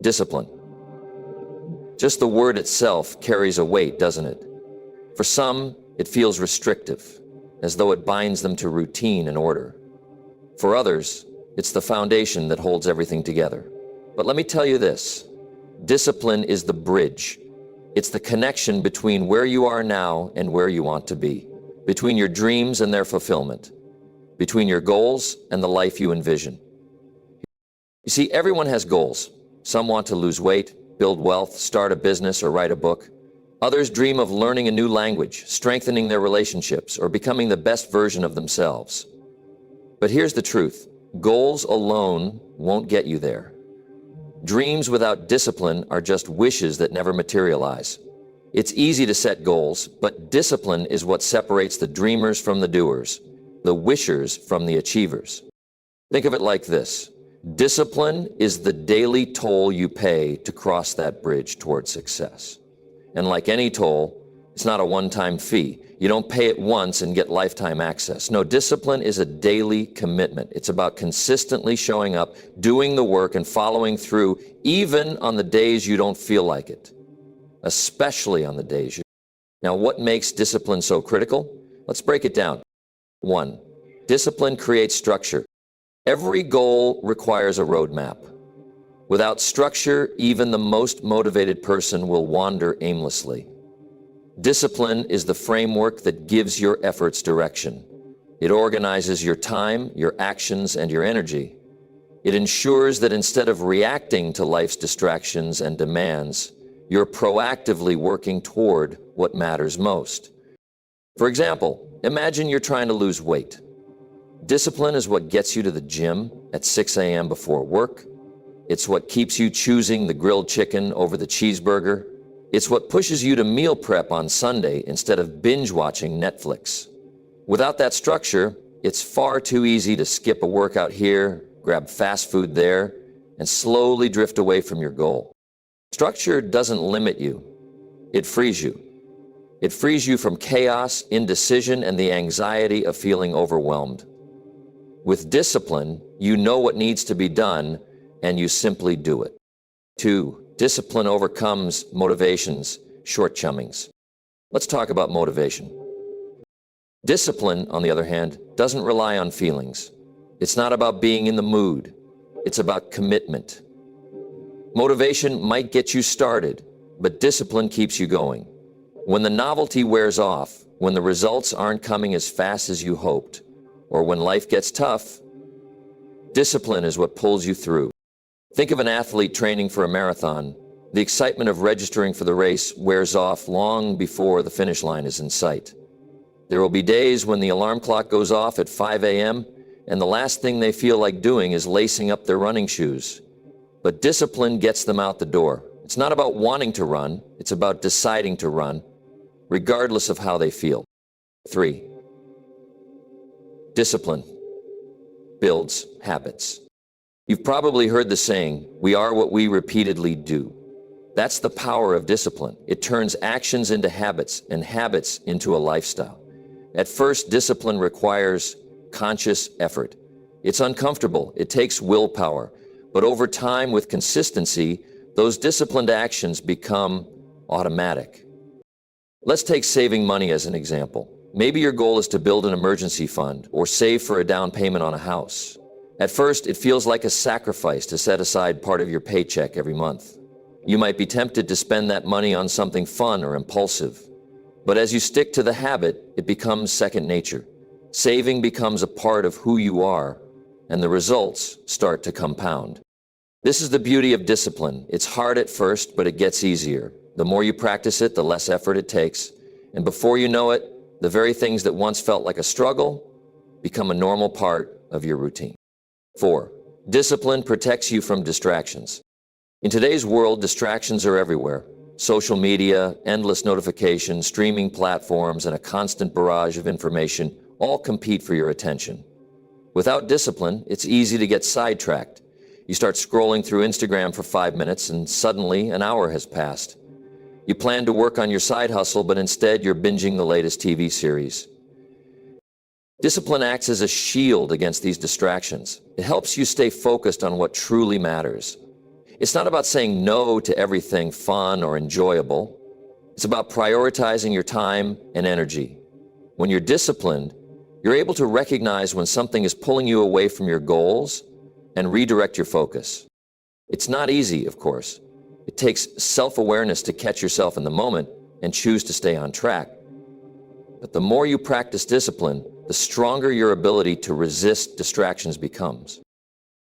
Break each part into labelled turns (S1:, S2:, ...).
S1: Discipline. Just the word itself carries a weight, doesn't it? For some, it feels restrictive, as though it binds them to routine and order. For others, it's the foundation that holds everything together. But let me tell you this, discipline is the bridge. It's the connection between where you are now and where you want to be, between your dreams and their fulfillment, between your goals and the life you envision. You see, everyone has goals. Some want to lose weight, build wealth, start a business, or write a book. Others dream of learning a new language, strengthening their relationships, or becoming the best version of themselves. But here's the truth. Goals alone won't get you there. Dreams without discipline are just wishes that never materialize. It's easy to set goals, but discipline is what separates the dreamers from the doers, the wishers from the achievers. Think of it like this. Discipline is the daily toll you pay to cross that bridge toward success. And like any toll, it's not a one-time fee. You don't pay it once and get lifetime access. No, discipline is a daily commitment. It's about consistently showing up, doing the work, and following through, even on the days you don't feel like it, especially on the days you. Now, what makes discipline so critical? Let's break it down. 1. Discipline creates structure. Every goal requires a roadmap. Without structure, even the most motivated person will wander aimlessly. Discipline is the framework that gives your efforts direction. It organizes your time, your actions, and your energy. It ensures that instead of reacting to life's distractions and demands, you're proactively working toward what matters most. For example, imagine you're trying to lose weight. Discipline is what gets you to the gym at 6 a.m. before work. It's what keeps you choosing the grilled chicken over the cheeseburger. It's what pushes you to meal prep on Sunday instead of binge watching Netflix. Without that structure, it's far too easy to skip a workout here, grab fast food there, and slowly drift away from your goal. Structure doesn't limit you. It frees you. It frees you from chaos, indecision, and the anxiety of feeling overwhelmed. With discipline, you know what needs to be done, and you simply do it. 2. Discipline overcomes motivation's shortcomings. Let's talk about motivation. Discipline, on the other hand, doesn't rely on feelings. It's not about being in the mood. It's about commitment. Motivation might get you started, but discipline keeps you going. When the novelty wears off, when the results aren't coming as fast as you hoped, or when life gets tough, discipline is what pulls you through. Think of an athlete training for a marathon. The excitement of registering for the race wears off long before the finish line is in sight. There will be days when the alarm clock goes off at 5 a.m. and the last thing they feel like doing is lacing up their running shoes. But discipline gets them out the door. It's not about wanting to run, it's about deciding to run, regardless of how they feel. 3. Discipline builds habits. You've probably heard the saying, we are what we repeatedly do. That's the power of discipline. It turns actions into habits and habits into a lifestyle. At first, discipline requires conscious effort. It's uncomfortable, it takes willpower, but over time with consistency, those disciplined actions become automatic. Let's take saving money as an example. Maybe your goal is to build an emergency fund or save for a down payment on a house. At first, it feels like a sacrifice to set aside part of your paycheck every month. You might be tempted to spend that money on something fun or impulsive. But as you stick to the habit, it becomes second nature. Saving becomes a part of who you are, and the results start to compound. This is the beauty of discipline. It's hard at first, but it gets easier. The more you practice it, the less effort it takes. And before you know it, the very things that once felt like a struggle become a normal part of your routine. 4. Discipline protects you from distractions. In today's world, distractions are everywhere. Social media, endless notifications, streaming platforms, and a constant barrage of information all compete for your attention. Without discipline, it's easy to get sidetracked. You start scrolling through Instagram for 5 minutes and suddenly an hour has passed. You plan to work on your side hustle, but instead you're binging the latest TV series. Discipline acts as a shield against these distractions. It helps you stay focused on what truly matters. It's not about saying no to everything fun or enjoyable. It's about prioritizing your time and energy. When you're disciplined, you're able to recognize when something is pulling you away from your goals and redirect your focus. It's not easy, of course. It takes self-awareness to catch yourself in the moment and choose to stay on track. But the more you practice discipline, the stronger your ability to resist distractions becomes.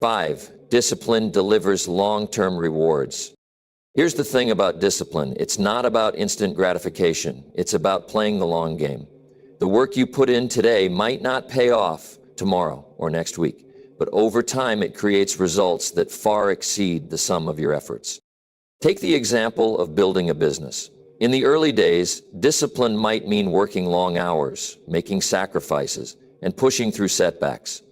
S1: 5. Discipline delivers long-term rewards. Here's the thing about discipline. It's not about instant gratification. It's about playing the long game. The work you put in today might not pay off tomorrow or next week, but over time it creates results that far exceed the sum of your efforts. Take the example of building a business. In the early days, discipline might mean working long hours, making sacrifices, and pushing through setbacks.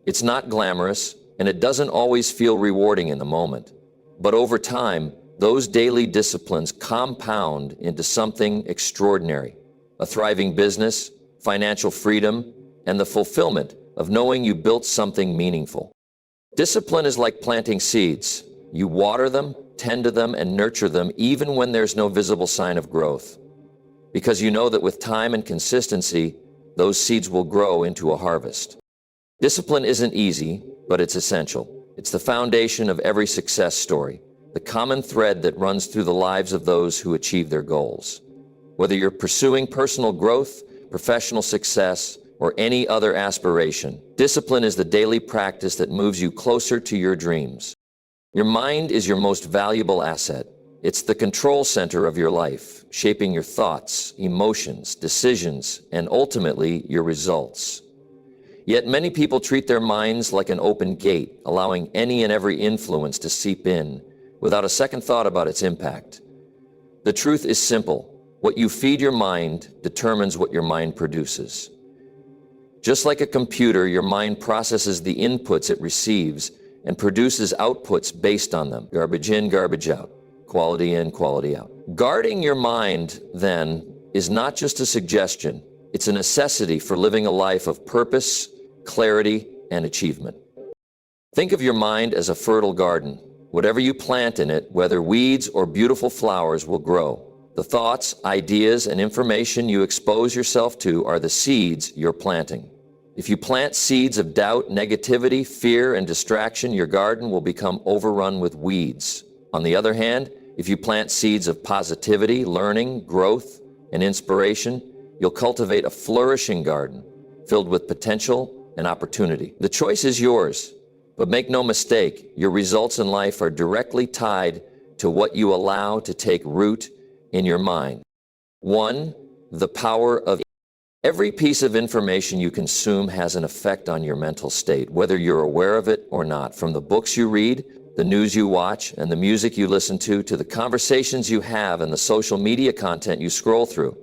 S1: It's not glamorous, and it doesn't always feel rewarding in the moment. But over time, those daily disciplines compound into something extraordinary: a thriving business, financial freedom, and the fulfillment of knowing you built something meaningful. Discipline is like planting seeds. You water them, tend to them, and nurture them even when there's no visible sign of growth. Because you know that with time and consistency, those seeds will grow into a harvest. Discipline isn't easy, but it's essential. It's the foundation of every success story, the common thread that runs through the lives of those who achieve their goals. Whether you're pursuing personal growth, professional success, or any other aspiration, discipline is the daily practice that moves you closer to your dreams. Your mind is your most valuable asset. It's the control center of your life, shaping your thoughts, emotions, decisions, and ultimately your results. Yet many people treat their minds like an open gate, allowing any and every influence to seep in without a second thought about its impact. The truth is simple. What you feed your mind determines what your mind produces. Just like a computer, your mind processes the inputs it receives and produces outputs based on them. Garbage in, garbage out. Quality in, quality out. Guarding your mind, then, is not just a suggestion. It's a necessity for living a life of purpose, clarity, and achievement. Think of your mind as a fertile garden. Whatever you plant in it, whether weeds or beautiful flowers, will grow. The thoughts, ideas, and information you expose yourself to are the seeds you're planting. If you plant seeds of doubt, negativity, fear, and distraction, your garden will become overrun with weeds. On the other hand, if you plant seeds of positivity, learning, growth, and inspiration, you'll cultivate a flourishing garden filled with potential and opportunity. The choice is yours, but make no mistake, your results in life are directly tied to what you allow to take root in your mind. 1. The power of every piece of information you consume has an effect on your mental state, whether you're aware of it or not. From the books you read, the news you watch, and the music you listen to the conversations you have and the social media content you scroll through.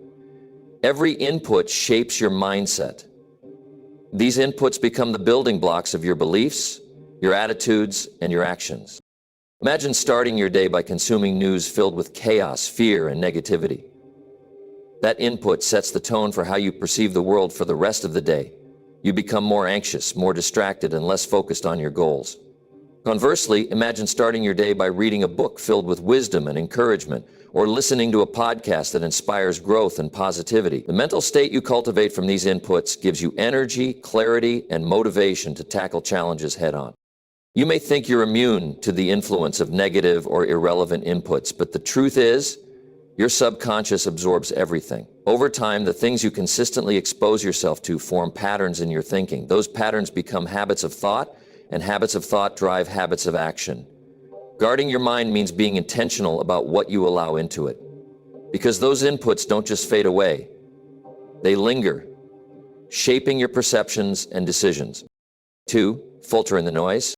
S1: Every input shapes your mindset. These inputs become the building blocks of your beliefs, your attitudes, and your actions. Imagine starting your day by consuming news filled with chaos, fear, and negativity. That input sets the tone for how you perceive the world for the rest of the day. You become more anxious, more distracted, and less focused on your goals. Conversely, imagine starting your day by reading a book filled with wisdom and encouragement, or listening to a podcast that inspires growth and positivity. The mental state you cultivate from these inputs gives you energy, clarity, and motivation to tackle challenges head-on. You may think you're immune to the influence of negative or irrelevant inputs, but the truth is, your subconscious absorbs everything. Over time, the things you consistently expose yourself to form patterns in your thinking. Those patterns become habits of thought, and habits of thought drive habits of action. Guarding your mind means being intentional about what you allow into it, because those inputs don't just fade away. They linger, shaping your perceptions and decisions. 2. Filter in the noise.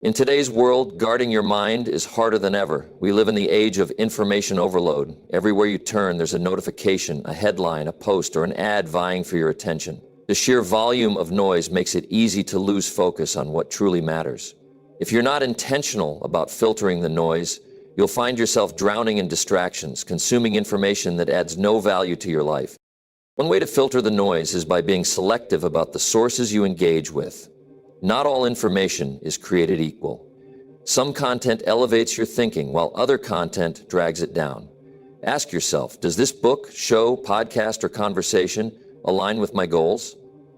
S1: In today's world, guarding your mind is harder than ever. We live in the age of information overload. Everywhere you turn, there's a notification, a headline, a post, or an ad vying for your attention. The sheer volume of noise makes it easy to lose focus on what truly matters. If you're not intentional about filtering the noise, you'll find yourself drowning in distractions, consuming information that adds no value to your life. One way to filter the noise is by being selective about the sources you engage with. Not all information is created equal. Some content elevates your thinking, while other content drags it down. Ask yourself, does this book, show, podcast, or conversation align with my goals?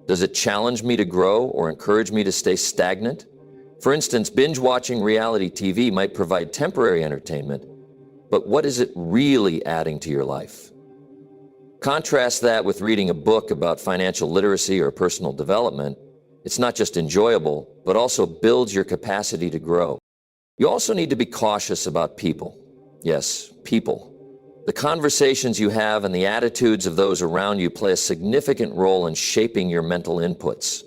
S1: Does it challenge me to grow or encourage me to stay stagnant? For instance, binge-watching reality TV might provide temporary entertainment, but what is it really adding to your life? Contrast that with reading a book about financial literacy or personal development. It's not just enjoyable, but also builds your capacity to grow. You also need to be cautious about people. Yes, people. The conversations you have and the attitudes of those around you play a significant role in shaping your mental inputs.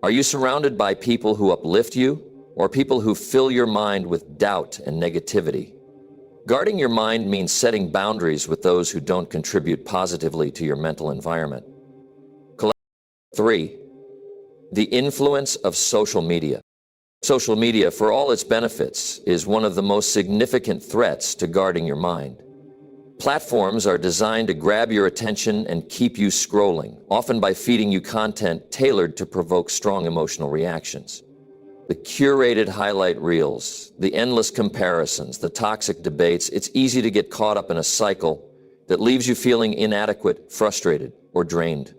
S1: Are you surrounded by people who uplift you, or people who fill your mind with doubt and negativity? Guarding your mind means setting boundaries with those who don't contribute positively to your mental environment. 3. The influence of social media. Social media, for all its benefits, is one of the most significant threats to guarding your mind. Platforms are designed to grab your attention and keep you scrolling, often by feeding you content tailored to provoke strong emotional reactions. The curated highlight reels, the endless comparisons, the toxic debates, it's easy to get caught up in a cycle that leaves you feeling inadequate, frustrated, or drained.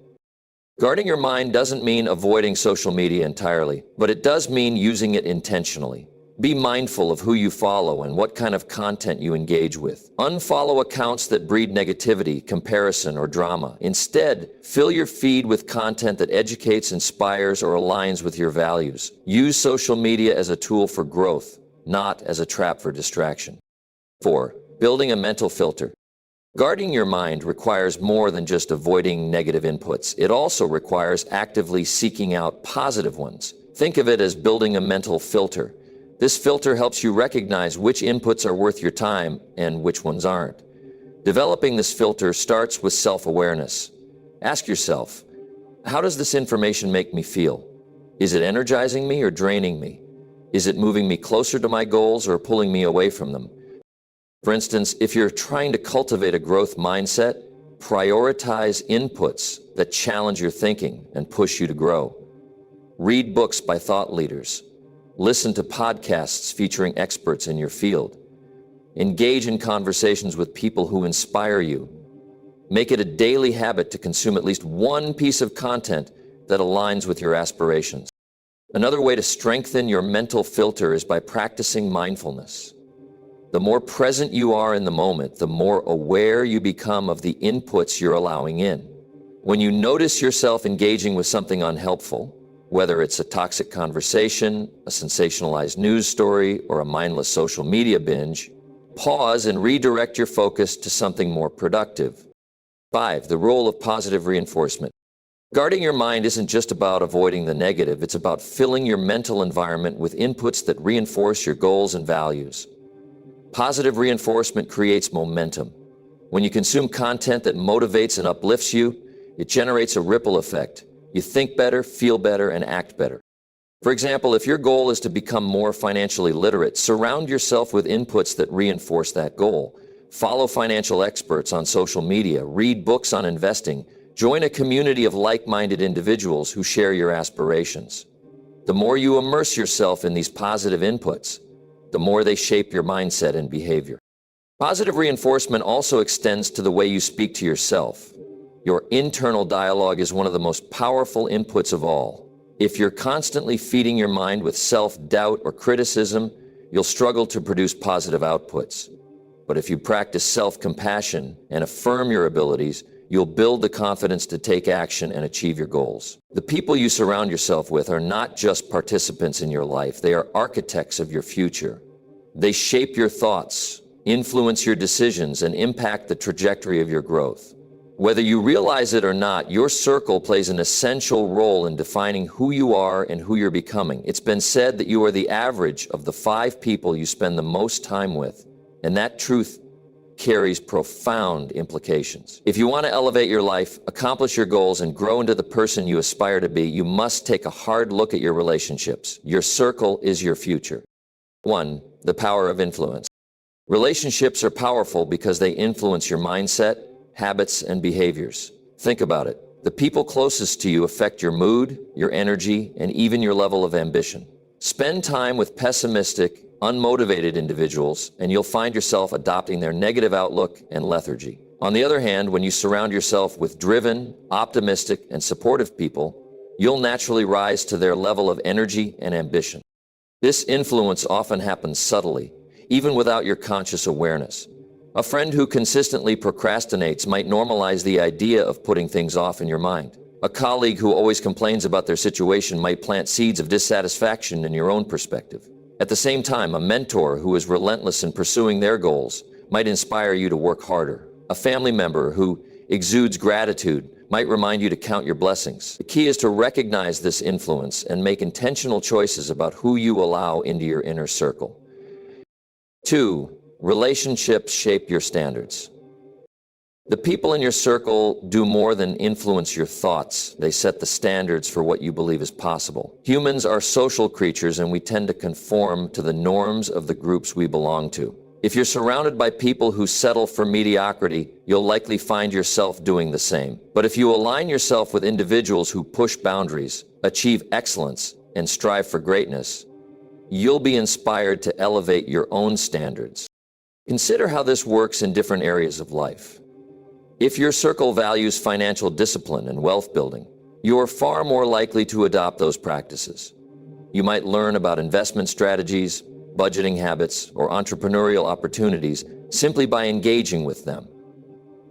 S1: Guarding your mind doesn't mean avoiding social media entirely, but it does mean using it intentionally. Be mindful of who you follow and what kind of content you engage with. Unfollow accounts that breed negativity, comparison, or drama. Instead, fill your feed with content that educates, inspires, or aligns with your values. Use social media as a tool for growth, not as a trap for distraction. 4. Building a mental filter. Guarding your mind requires more than just avoiding negative inputs. It also requires actively seeking out positive ones. Think of it as building a mental filter. This filter helps you recognize which inputs are worth your time and which ones aren't. Developing this filter starts with self-awareness. Ask yourself, how does this information make me feel? Is it energizing me or draining me? Is it moving me closer to my goals or pulling me away from them? For instance, if you're trying to cultivate a growth mindset, prioritize inputs that challenge your thinking and push you to grow. Read books by thought leaders. Listen to podcasts featuring experts in your field. Engage in conversations with people who inspire you. Make it a daily habit to consume at least one piece of content that aligns with your aspirations. Another way to strengthen your mental filter is by practicing mindfulness. The more present you are in the moment, the more aware you become of the inputs you're allowing in. When you notice yourself engaging with something unhelpful, whether it's a toxic conversation, a sensationalized news story, or a mindless social media binge, pause and redirect your focus to something more productive. 5. The role of positive reinforcement. Guarding your mind isn't just about avoiding the negative, it's about filling your mental environment with inputs that reinforce your goals and values. Positive reinforcement creates momentum. When you consume content that motivates and uplifts you, it generates a ripple effect. You think better, feel better, and act better. For example, if your goal is to become more financially literate, surround yourself with inputs that reinforce that goal. Follow financial experts on social media, read books on investing, join a community of like-minded individuals who share your aspirations. The more you immerse yourself in these positive inputs, the more they shape your mindset and behavior. Positive reinforcement also extends to the way you speak to yourself. Your internal dialogue is one of the most powerful inputs of all. If you're constantly feeding your mind with self-doubt or criticism, you'll struggle to produce positive outputs. But if you practice self-compassion and affirm your abilities, you'll build the confidence to take action and achieve your goals. The people you surround yourself with are not just participants in your life, they are architects of your future. They shape your thoughts, influence your decisions, and impact the trajectory of your growth. Whether you realize it or not, your circle plays an essential role in defining who you are and who you're becoming. It's been said that you are the average of the 5 people you spend the most time with, and that truth carries profound implications. If you want to elevate your life, accomplish your goals, and grow into the person you aspire to be, you must take a hard look at your relationships. Your circle is your future. 1. The power of influence. Relationships are powerful because they influence your mindset, habits, and behaviors. Think about it. The people closest to you affect your mood, your energy, and even your level of ambition. Spend time with pessimistic, unmotivated individuals, and you'll find yourself adopting their negative outlook and lethargy. On the other hand, when you surround yourself with driven, optimistic, and supportive people, you'll naturally rise to their level of energy and ambition. This influence often happens subtly, even without your conscious awareness. A friend who consistently procrastinates might normalize the idea of putting things off in your mind. A colleague who always complains about their situation might plant seeds of dissatisfaction in your own perspective. At the same time, a mentor who is relentless in pursuing their goals might inspire you to work harder. A family member who exudes gratitude might remind you to count your blessings. The key is to recognize this influence and make intentional choices about who you allow into your inner circle. 2. Relationships shape your standards. The people in your circle do more than influence your thoughts. They set the standards for what you believe is possible. Humans are social creatures, and we tend to conform to the norms of the groups we belong to. If you're surrounded by people who settle for mediocrity, you'll likely find yourself doing the same. But if you align yourself with individuals who push boundaries, achieve excellence, and strive for greatness, you'll be inspired to elevate your own standards. Consider how this works in different areas of life. If your circle values financial discipline and wealth building, you are far more likely to adopt those practices. You might learn about investment strategies, budgeting habits, or entrepreneurial opportunities simply by engaging with them.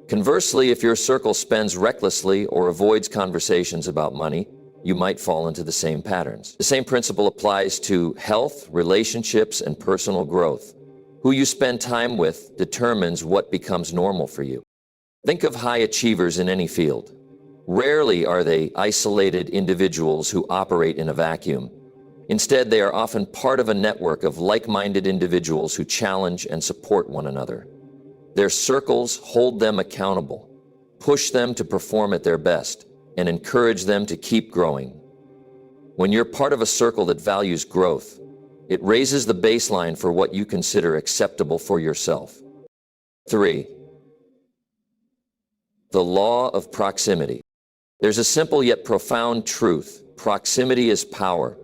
S1: Conversely, if your circle spends recklessly or avoids conversations about money, you might fall into the same patterns. The same principle applies to health, relationships, and personal growth. Who you spend time with determines what becomes normal for you. Think of high achievers in any field. Rarely are they isolated individuals who operate in a vacuum. Instead, they are often part of a network of like-minded individuals who challenge and support one another. Their circles hold them accountable, push them to perform at their best, and encourage them to keep growing. When you're part of a circle that values growth, it raises the baseline for what you consider acceptable for yourself. 3. The law of proximity. There's a simple yet profound truth. Proximity is power.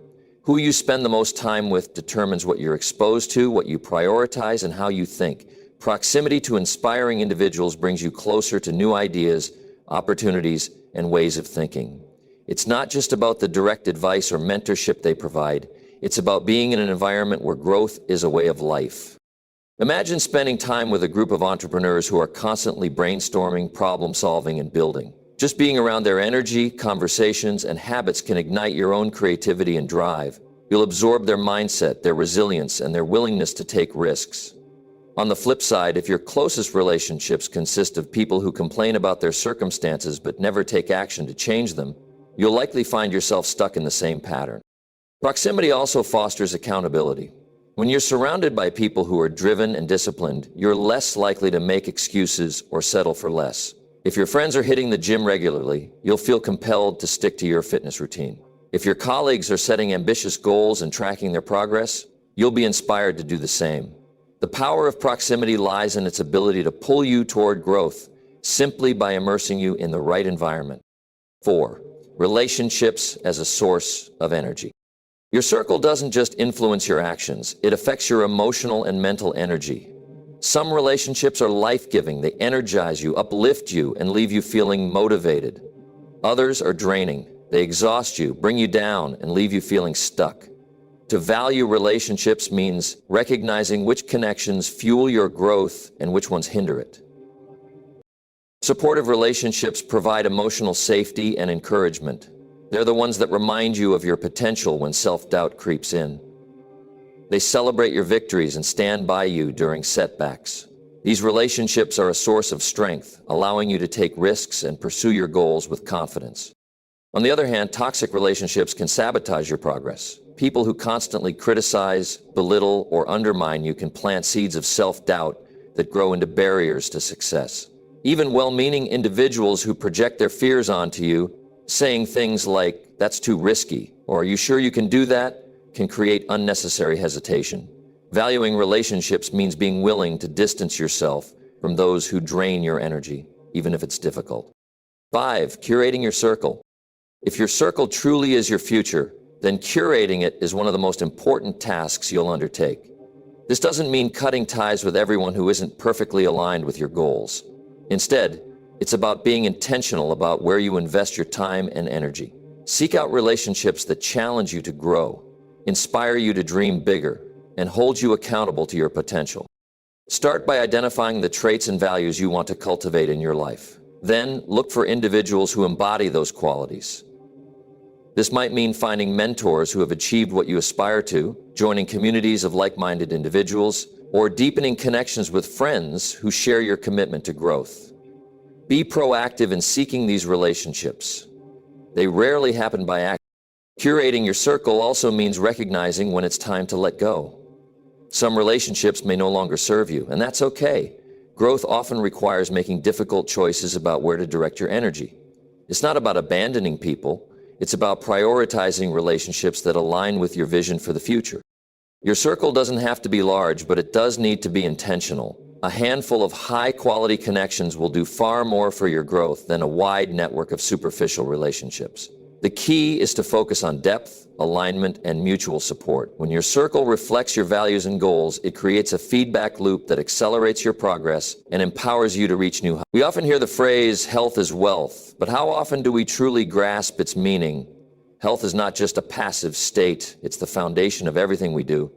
S1: Who you spend the most time with determines what you're exposed to, what you prioritize, and how you think. Proximity to inspiring individuals brings you closer to new ideas, opportunities, and ways of thinking. It's not just about the direct advice or mentorship they provide. It's about being in an environment where growth is a way of life. Imagine spending time with a group of entrepreneurs who are constantly brainstorming, problem-solving, and building. Just being around their energy, conversations, and habits can ignite your own creativity and drive. You'll absorb their mindset, their resilience, and their willingness to take risks. On the flip side, if your closest relationships consist of people who complain about their circumstances but never take action to change them, you'll likely find yourself stuck in the same pattern. Proximity also fosters accountability. When you're surrounded by people who are driven and disciplined, you're less likely to make excuses or settle for less. If your friends are hitting the gym regularly, you'll feel compelled to stick to your fitness routine. If your colleagues are setting ambitious goals and tracking their progress, you'll be inspired to do the same. The power of proximity lies in its ability to pull you toward growth simply by immersing you in the right environment. 4. Relationships as a source of energy. Your circle doesn't just influence your actions, it affects your emotional and mental energy. Some relationships are life-giving. They energize you, uplift you, and leave you feeling motivated. Others are draining. They exhaust you, bring you down, and leave you feeling stuck. To value relationships means recognizing which connections fuel your growth and which ones hinder it. Supportive relationships provide emotional safety and encouragement. They're the ones that remind you of your potential when self-doubt creeps in. They celebrate your victories and stand by you during setbacks. These relationships are a source of strength, allowing you to take risks and pursue your goals with confidence. On the other hand, toxic relationships can sabotage your progress. People who constantly criticize, belittle, or undermine you can plant seeds of self-doubt that grow into barriers to success. Even well-meaning individuals who project their fears onto you, saying things like, "That's too risky," or "Are you sure you can do that?" can create unnecessary hesitation. Valuing relationships means being willing to distance yourself from those who drain your energy, even if it's difficult. 5. Curating your circle. If your circle truly is your future, then curating it is one of the most important tasks you'll undertake. This doesn't mean cutting ties with everyone who isn't perfectly aligned with your goals. Instead, it's about being intentional about where you invest your time and energy. Seek out relationships that challenge you to grow, inspire you to dream bigger, and hold you accountable to your potential. Start by identifying the traits and values you want to cultivate in your life. Then, look for individuals who embody those qualities. This might mean finding mentors who have achieved what you aspire to, joining communities of like-minded individuals, or deepening connections with friends who share your commitment to growth. Be proactive in seeking these relationships. They rarely happen by accident. Curating your circle also means recognizing when it's time to let go. Some relationships may no longer serve you, and that's okay. Growth often requires making difficult choices about where to direct your energy. It's not about abandoning people. It's about prioritizing relationships that align with your vision for the future. Your circle doesn't have to be large, but it does need to be intentional. A handful of high-quality connections will do far more for your growth than a wide network of superficial relationships. The key is to focus on depth, alignment, and mutual support. When your circle reflects your values and goals, it creates a feedback loop that accelerates your progress and empowers you to reach new heights. We often hear the phrase, health is wealth, but how often do we truly grasp its meaning? Health is not just a passive state, it's the foundation of everything we do.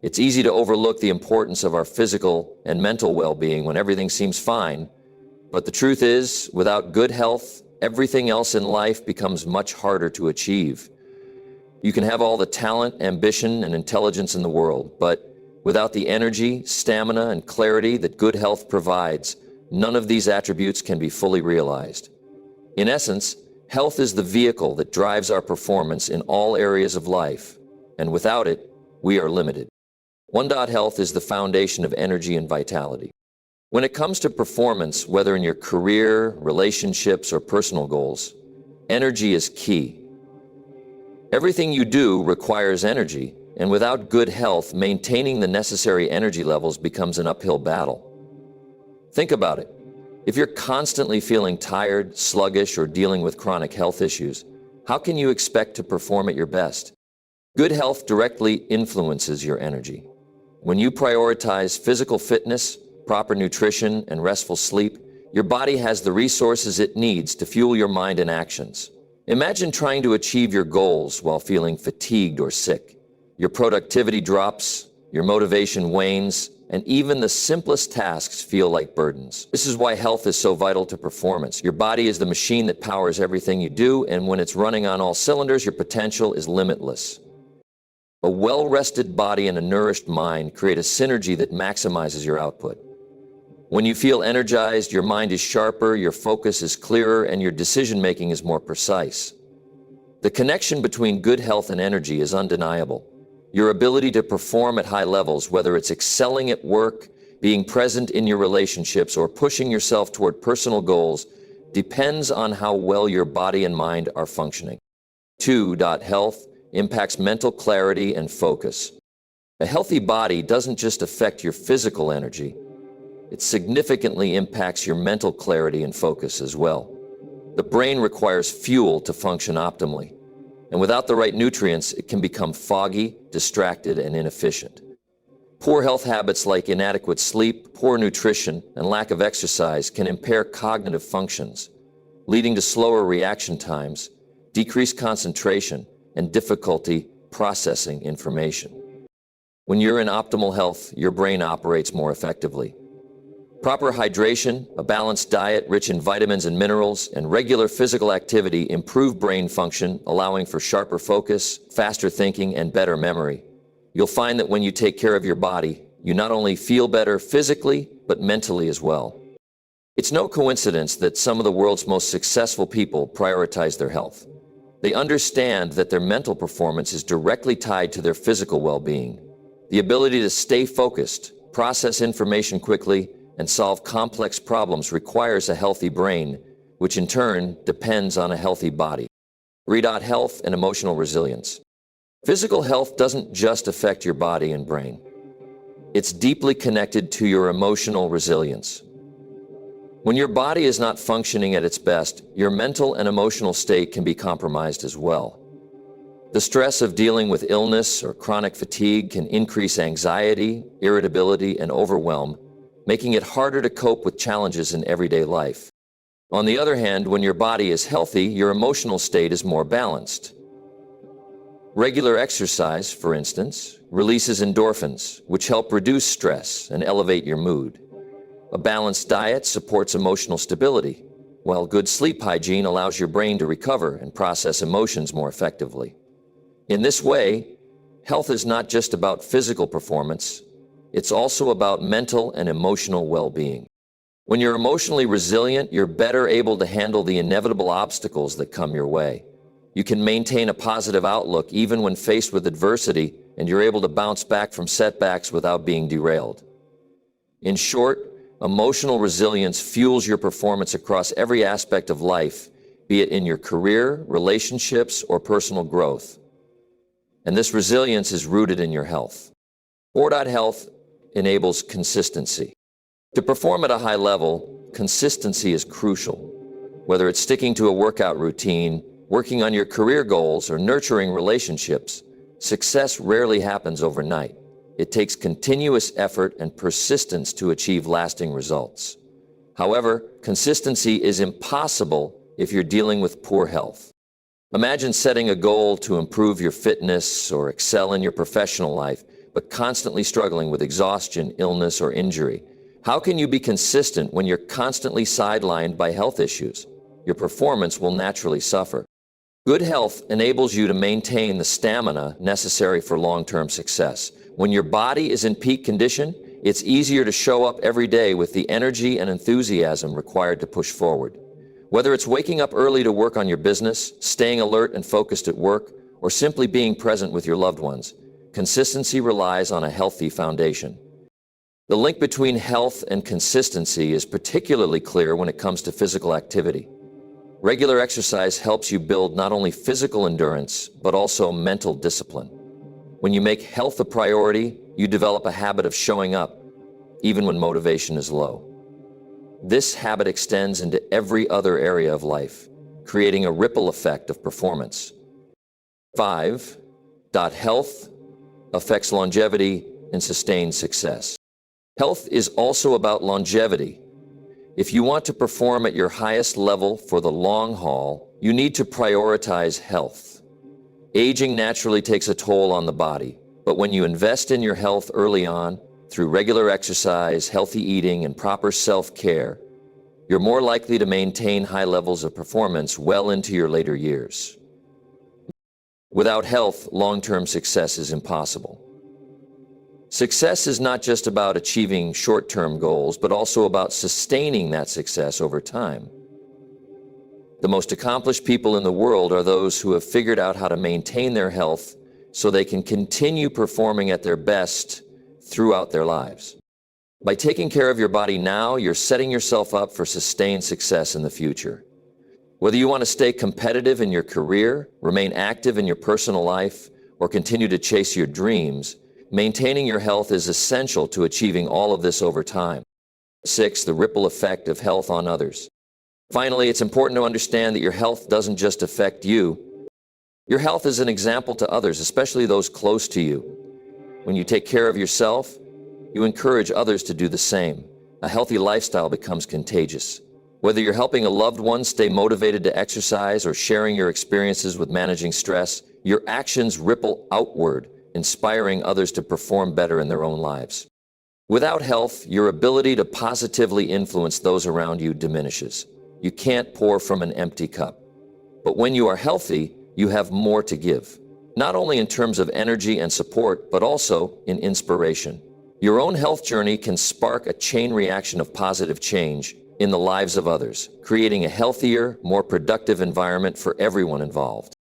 S1: It's easy to overlook the importance of our physical and mental well-being when everything seems fine, but the truth is, without good health, everything else in life becomes much harder to achieve. You can have all the talent, ambition, and intelligence in the world, but without the energy, stamina, and clarity that good health provides, none of these attributes can be fully realized. In essence, health is the vehicle that drives our performance in all areas of life, and without it, we are limited. Health is the foundation of energy and vitality. When it comes to performance, whether in your career, relationships, or personal goals, energy is key. Everything you do requires energy, and without good health, maintaining the necessary energy levels becomes an uphill battle. Think about it. If you're constantly feeling tired, sluggish, or dealing with chronic health issues, how can you expect to perform at your best? Good health directly influences your energy. When you prioritize physical fitness, proper nutrition, and restful sleep, your body has the resources it needs to fuel your mind and actions. Imagine trying to achieve your goals while feeling fatigued or sick. Your productivity drops, your motivation wanes, and even the simplest tasks feel like burdens. This is why health is so vital to performance. Your body is the machine that powers everything you do, and when it's running on all cylinders, your potential is limitless. A well-rested body and a nourished mind create a synergy that maximizes your output. When you feel energized, your mind is sharper, your focus is clearer, and your decision-making is more precise. The connection between good health and energy is undeniable. Your ability to perform at high levels, whether it's excelling at work, being present in your relationships, or pushing yourself toward personal goals, depends on how well your body and mind are functioning. Health impacts mental clarity and focus. A healthy body doesn't just affect your physical energy, it significantly impacts your mental clarity and focus as well. The brain requires fuel to function optimally, and without the right nutrients, it can become foggy, distracted, and inefficient. Poor health habits like inadequate sleep, poor nutrition, and lack of exercise can impair cognitive functions, leading to slower reaction times, decreased concentration, and difficulty processing information. When you're in optimal health, your brain operates more effectively. Proper hydration, a balanced diet rich in vitamins and minerals, and regular physical activity improve brain function, allowing for sharper focus, faster thinking, and better memory. You'll find that when you take care of your body, you not only feel better physically, but mentally as well. It's no coincidence that some of the world's most successful people prioritize their health. They understand that their mental performance is directly tied to their physical well-being. The ability to stay focused, process information quickly, and solve complex problems requires a healthy brain, which in turn depends on a healthy body. Health and emotional resilience. Physical health doesn't just affect your body and brain. It's deeply connected to your emotional resilience. When your body is not functioning at its best, your mental and emotional state can be compromised as well. The stress of dealing with illness or chronic fatigue can increase anxiety, irritability, and overwhelm, making it harder to cope with challenges in everyday life. On the other hand, when your body is healthy, your emotional state is more balanced. Regular exercise, for instance, releases endorphins, which help reduce stress and elevate your mood. A balanced diet supports emotional stability, while good sleep hygiene allows your brain to recover and process emotions more effectively. In this way, health is not just about physical performance, it's also about mental and emotional well-being. When you're emotionally resilient, you're better able to handle the inevitable obstacles that come your way. You can maintain a positive outlook even when faced with adversity, and you're able to bounce back from setbacks without being derailed. In short, emotional resilience fuels your performance across every aspect of life, be it in your career, relationships, or personal growth. And this resilience is rooted in your health. 4.Health enables consistency. To perform at a high level, consistency is crucial. Whether it's sticking to a workout routine, working on your career goals, or nurturing relationships, success rarely happens overnight. It takes continuous effort and persistence to achieve lasting results. However, consistency is impossible if you're dealing with poor health. Imagine setting a goal to improve your fitness or excel in your professional life, but constantly struggling with exhaustion, illness, or injury. How can you be consistent when you're constantly sidelined by health issues? Your performance will naturally suffer. Good health enables you to maintain the stamina necessary for long-term success. When your body is in peak condition, it's easier to show up every day with the energy and enthusiasm required to push forward. Whether it's waking up early to work on your business, staying alert and focused at work, or simply being present with your loved ones, consistency relies on a healthy foundation. The link between health and consistency is particularly clear when it comes to physical activity. Regular exercise helps you build not only physical endurance, but also mental discipline. When you make health a priority, you develop a habit of showing up, even when motivation is low. This habit extends into every other area of life, creating a ripple effect of performance. 5.Health affects longevity and sustained success. Health is also about longevity. If you want to perform at your highest level for the long haul, you need to prioritize health. Aging naturally takes a toll on the body, but when you invest in your health early on, through regular exercise, healthy eating, and proper self-care, you're more likely to maintain high levels of performance well into your later years. Without health, long-term success is impossible. Success is not just about achieving short-term goals, but also about sustaining that success over time. The most accomplished people in the world are those who have figured out how to maintain their health so they can continue performing at their best throughout their lives. By taking care of your body now, you're setting yourself up for sustained success in the future. Whether you want to stay competitive in your career, remain active in your personal life, or continue to chase your dreams, maintaining your health is essential to achieving all of this over time. 6. The ripple effect of health on others. Finally, it's important to understand that your health doesn't just affect you. Your health is an example to others, especially those close to you. When you take care of yourself, you encourage others to do the same. A healthy lifestyle becomes contagious. Whether you're helping a loved one stay motivated to exercise or sharing your experiences with managing stress, your actions ripple outward, inspiring others to perform better in their own lives. Without health, your ability to positively influence those around you diminishes. You can't pour from an empty cup. But when you are healthy, you have more to give, not only in terms of energy and support, but also in inspiration. Your own health journey can spark a chain reaction of positive change in the lives of others, creating a healthier, more productive environment for everyone involved.